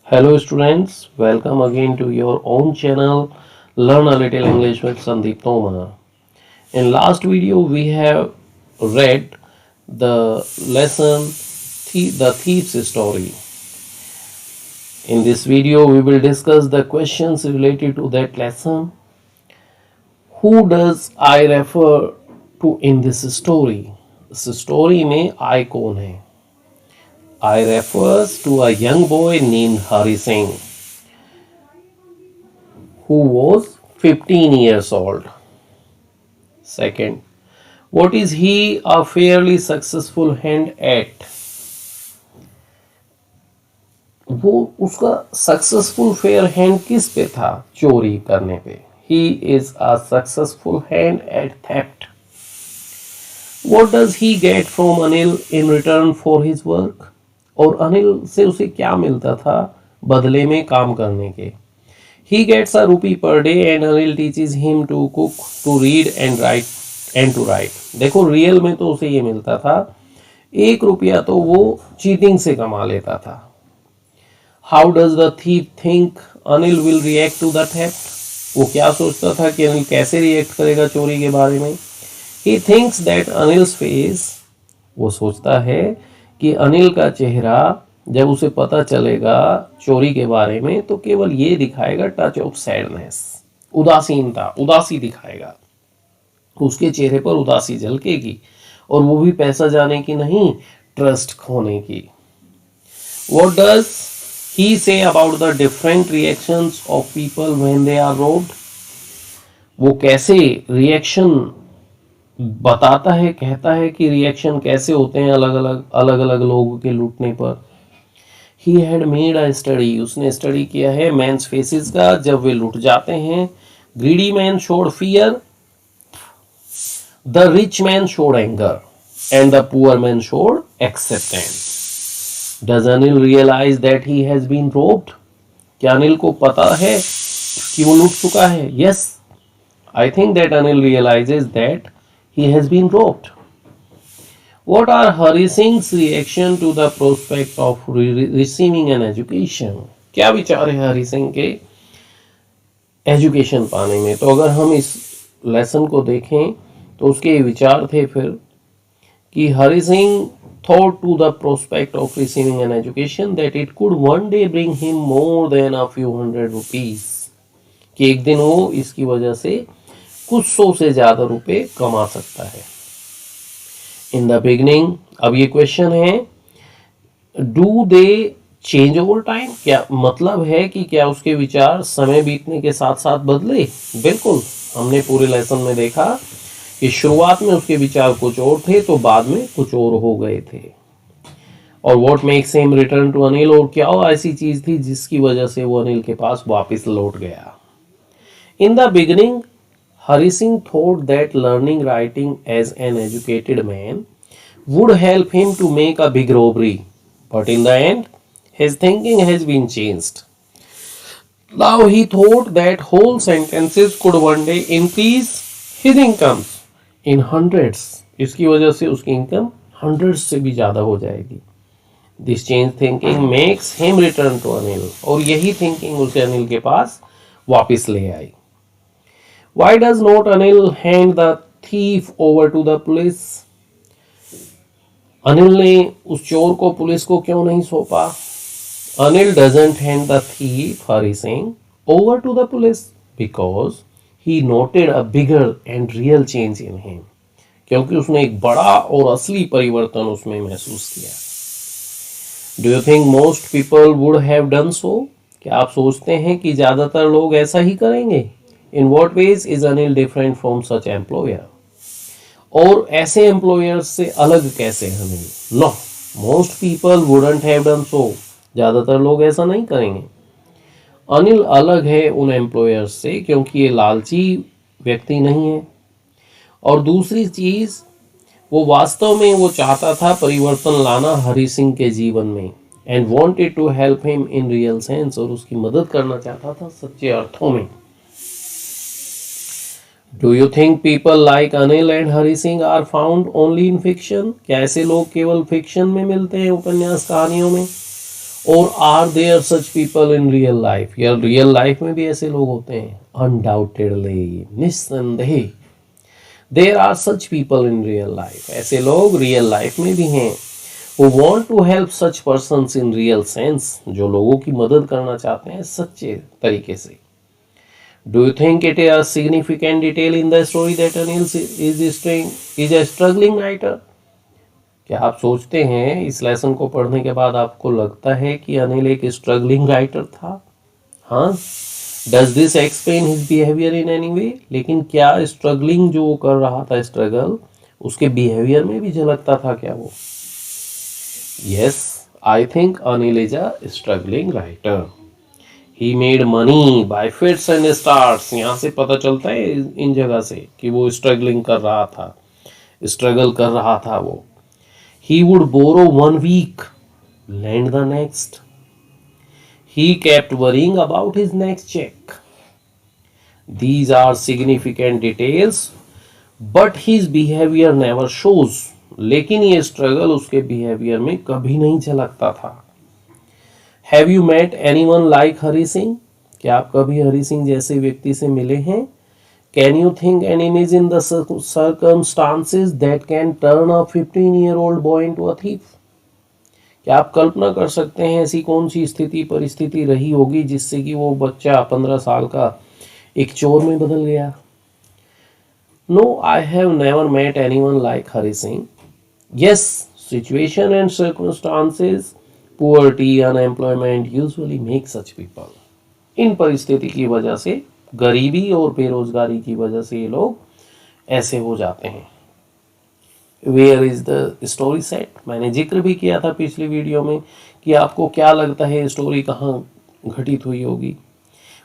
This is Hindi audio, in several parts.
Hello students, welcome again to your own channel Learn a Little English with Sandeep Tomar. In last video we have read the lesson The Thief's Story. In this video we will discuss the questions related to that lesson. Who does I refer to in this story? इस story में I कौन है? I refers to a young boy named Hari Singh who was 15 years old. Second, what is he a fairly successful hand at? वो उसका सक्सेसफुल फेयर हैंड किस पे था? चोरी करने पे. He is a successful hand at theft. What does he get from Anil in return for his work? और अनिल से उसे क्या मिलता था बदले में काम करने के? He gets a rupee per day and Anil teaches him to cook, to read and to write. देखो रियल में तो उसे ये मिलता था, 1 रुपया तो वो चीटिंग से कमा लेता था. How does the thief think Anil will react to the theft? वो क्या सोचता था कि अनिल कैसे रिएक्ट करेगा चोरी के बारे में? He thinks that Anil's face, वो सोचता है कि अनिल का चेहरा जब उसे पता चलेगा चोरी के बारे में तो केवल ये दिखाएगा टच ऑफ सैडनेस, उदासीनता, उदासी दिखाएगा. उसके चेहरे पर उदासी झलकेगी और वो भी पैसा जाने की नहीं, ट्रस्ट खोने की. What does he say about the different reactions of people when they are robbed? वो कैसे रिएक्शन बताता है, कहता है कि रिएक्शन कैसे होते हैं अलग अलग लोगों के लूटने पर. He had made a study, उसने स्टडी किया है men's faces का जब वे लूट जाते हैं. Greedy man showed fear, the rich man showed anger, and the poor man showed acceptance. Does Anil realize that he has been robbed? क्या अनिल को पता है कि वो लूट चुका है? Yes, I think that Anil realizes that he has been robbed. What are Hari Singh's reaction to the prospect of receiving an education? क्या विचार है हरि सिंह के एजुकेशन पाने में? तो अगर हम इस लेसन को देखें तो उसके विचार थे फिर कि Hari Singh thought to the prospect of receiving an education that it could one day bring him more than a few hundred rupees. कि एक दिन वो इसकी वजह से कुछ सौ से ज्यादा रुपए कमा सकता है. इन द बिगनिंग, अब ये क्वेश्चन है, do they change over time? क्या मतलब है कि क्या उसके विचार समय बीतने के साथ साथ बदले? बिल्कुल, हमने पूरे लेसन में देखा कि शुरुआत में उसके विचार कुछ और थे तो बाद में कुछ और हो गए थे. और what makes him return to Anil, और क्या ऐसी चीज थी जिसकी वजह से वो अनिल के पास वापस लौट गया. In the beginning Hari Singh thought that learning writing as an educated man would help him to make a big robbery, but in the end, his thinking has been changed. Now he thought that whole sentences could one day increase his incomes in hundreds. इसकी वजह से उसकी इनकम hundreds से भी ज़्यादा हो जाएगी. This change thinking makes him return to Anil, और यही thinking उसे अनिल के पास वापस ले आई. Why does not Anil hand the thief over to the police? Anil ने उस चोर को पुलिस को क्यों नहीं सौंपा? Anil doesn't hand the thief Hari Singh over to the police because he noted a bigger and real change in him. क्योंकि उसने एक बड़ा और असली परिवर्तन उसमें महसूस किया. Do you think most people would have done so? क्या आप सोचते हैं कि ज्यादातर लोग ऐसा ही करेंगे? In what ways is Anil different from such employer? और ऐसे एम्प्लॉयर्स से अलग कैसे Anil? No, most people wouldn't have done so. ज़्यादातर लोग ऐसा नहीं करेंगे. अनिल अलग है उन एम्प्लॉयर्स से क्योंकि ये लालची व्यक्ति नहीं है. और दूसरी चीज़, वो वास्तव में वो चाहता था परिवर्तन लाना हरि सिंह के जीवन में and wanted to help him in real sense, और उसकी मदद करना चाहता था सच्चे अर्थों में. Do you think people like Anil and Hari Singh are found only in fiction? क्या ऐसे लोग केवल फिक्शन में मिलते हैं, उपन्यास कहानियों में? और are there such people in real life, या रियल लाइफ में भी ऐसे लोग होते हैं? अनडाउटेडली, निस्संदेह, there are such people in real life, ऐसे लोग रियल लाइफ में भी हैं। who want to help such persons in real sense, जो लोगों की मदद करना चाहते हैं सच्चे तरीके से। Do you think it is a significant detail in the story that Anil is a struggling writer? क्या आप सोचते हैं इस लेसन को पढ़ने के बाद आपको लगता है कि अनिल एक स्ट्रगलिंग राइटर था? हाँ। Does this explain his behavior in any way? लेकिन क्या स्ट्रगलिंग जो वो कर रहा था, स्ट्रगल, उसके बिहेवियर में भी झलकता था क्या वो? Yes, I think Anil is a struggling writer. He made money by fits and starts. यहाँ से पता चलता है इन जगह से कि वो स्ट्रगलिंग कर रहा था, स्ट्रगल कर रहा था वो। He would borrow 1 week, lend the next. He kept worrying about his next check. These are significant details, but his behavior never shows. लेकिन ये स्ट्रगल उसके बिहेवियर में कभी नहीं झलकता था। Have you met anyone like Hari Singh? क्या आप कभी हरि सिंह जैसे व्यक्ति से मिले हैं? Can you think enemies in the circumstances that can turn a 15-year-old boy into a thief? क्या आप कल्पना कर सकते हैं ऐसी कौन सी स्थिति परिस्थिति रही होगी जिससे कि वो बच्चा 15 साल का एक चोर में बदल गया? No, I have never met anyone like Hari Singh. Yes, situation and circumstances, poverty, unemployment usually make such people. इन परिस्थिति की वजह से, गरीबी और बेरोजगारी की वजह से ये लोग ऐसे हो जाते हैं। Where is the story set? मैंने जिक्र भी किया था पिछली वीडियो में कि आपको क्या लगता है स्टोरी कहाँ घटित हुई होगी।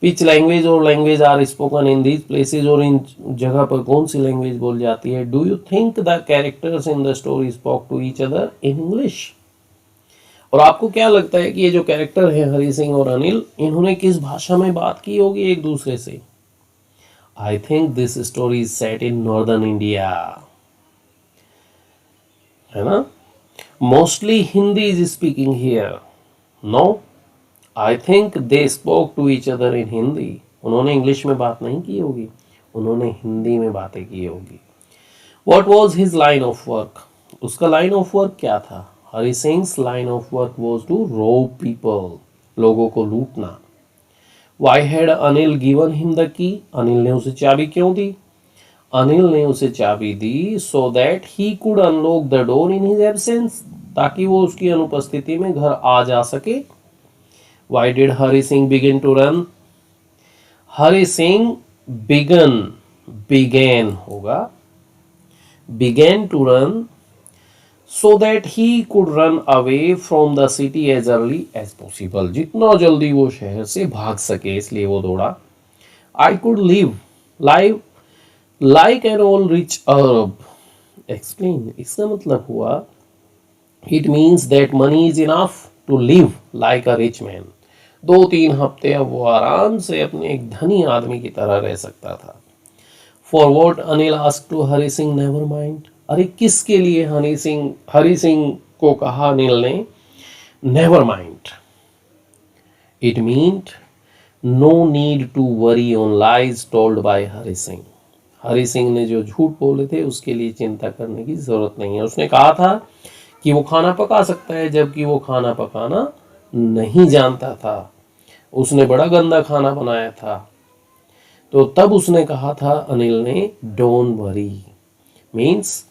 Which language or language are spoken in these places, और इन जगह पर कौन सी लैंग्वेज बोल जाती है? Do you think the characters in the story spoke to each other in English? और आपको क्या लगता है कि ये जो कैरेक्टर है हरि सिंह और अनिल, इन्होंने किस भाषा में बात की होगी एक दूसरे से? I think this story is set in northern India, है ना? Mostly Hindi is speaking here. No, I think they spoke to each other in Hindi. उन्होंने इंग्लिश में बात नहीं की होगी, उन्होंने हिंदी में बातें की होगी। What was his line of work? उसका लाइन ऑफ वर्क क्या था? Hari Singh line of work was to rob people, लोगों को लूटना। Why had Anil given him the key? Anil ने उसे चाबी क्यों दी? अनिल ने उसे चाबी दी so that he could unlock the door in his absence, ताकि वो उसकी अनुपस्थिति में घर आ जा सके। Why did Hari Singh begin to run? Hari Singh began होगा, began to run so that he could run away from the city as early as possible. जितना जल्दी वो शहर से भाग सके इसलिए वो दौड़ा। I could live like an old rich Arab. Explain. इसका मतलब हुआ it means that money is enough to live like a rich man. 2-3 हफ्ते अब वो आराम से अपने एक धनी आदमी की तरह रह सकता था। For what Anil asked to Hari Singh never mind. अरे किसके लिए हरि सिंह को कहा अनिल ने never mind? It meant no need to worry on lies told by Hari Singh. Hari Singh ने जो झूठ बोले थे उसके लिए चिंता करने की जरूरत नहीं है। उसने कहा था कि वो खाना पका सकता है, जबकि वो खाना पकाना नहीं जानता था, उसने बड़ा गंदा खाना बनाया था। तो तब उसने कहा था अनिल ने डोंट वरी मीन्स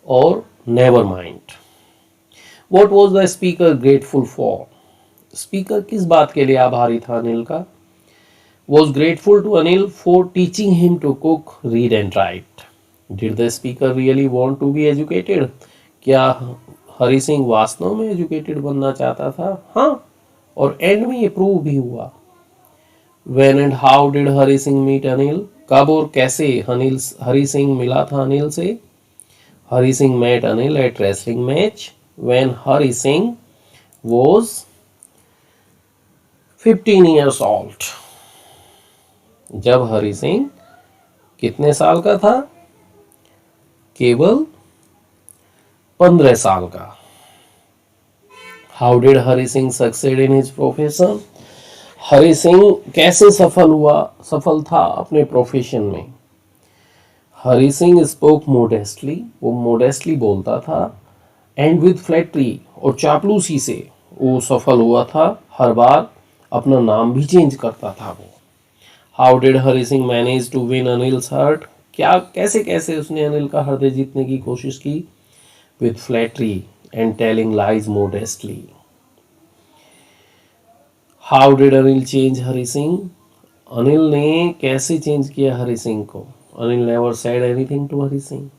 और never mind. What was the speaker grateful for? Speaker किस बात के लिए आभारी था अनिल का? was grateful to Anil for teaching him to cook, read and write. Did the speaker really want to be educated? क्या हरि सिंह वास्तव में एजुकेटेड बनना चाहता था? हाँ, और एंड में ये प्रूव भी हुआ। When and how did Hari Singh meet Anil? कब और कैसे हरि सिंह मिला था अनिल से? Hari Singh met Anil at wrestling match when Hari Singh was 15 years old. जब हरि सिंह कितने साल का था? केवल 15 साल का। How did Hari Singh succeed in his profession? Hari Singh कैसे सफल था अपने प्रोफेशन में? हरि सिंह स्पोक मोडेस्टली, वो मोडेस्टली बोलता था, एंड विद फ्लैटरी, और चापलूसी से वो सफल हुआ था। हर बार अपना नाम भी चेंज करता था वो। How did Hari Singh manage to win Anil's heart? क्या कैसे कैसे उसने अनिल का हृदय जीतने की कोशिश की? With flattery and telling lies modestly. How did Anil change Hari Singh? Anil ने कैसे चेंज किया हरि सिंह को? Anil never said anything to Hari Singh.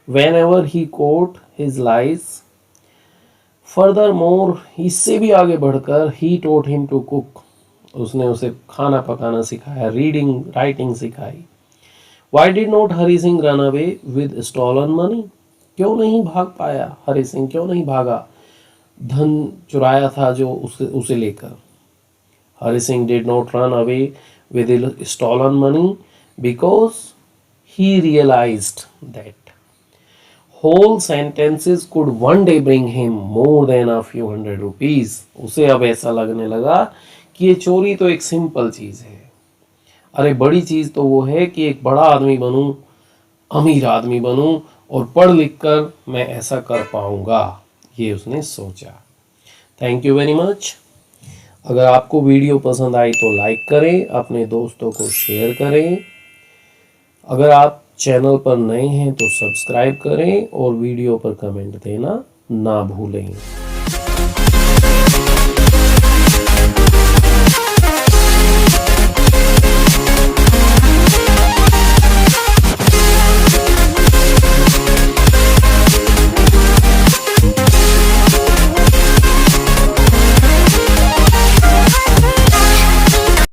Whenever he caught his lies, furthermore, इससे भी आगे बढ़कर he taught him to cook, उसने उसे खाना पकाना सिखाया, रीडिंग राइटिंग सिखाई। Why did not Hari Singh run away with stolen money? क्यों नहीं भाग पाया हरि सिंह, क्यों नहीं भागा धन चुराया था जो उसे लेकर? Hari Singh did not run away with stolen money because he realized that whole sentences could one day bring him more than a few hundred rupees. उसे अब ऐसा लगने लगा कि ये चोरी तो एक सिंपल चीज है, अरे बड़ी चीज तो वो है कि एक बड़ा आदमी बनूं, अमीर आदमी बनूं और पढ़ लिख कर मैं ऐसा कर पाऊंगा, ये उसने सोचा। Thank you very much. अगर आपको वीडियो पसंद आई तो लाइक करें, अपने दोस्तों को शेयर करें। अगर आप चैनल पर नए हैं तो सब्सक्राइब करें और वीडियो पर कमेंट देना ना भूलें।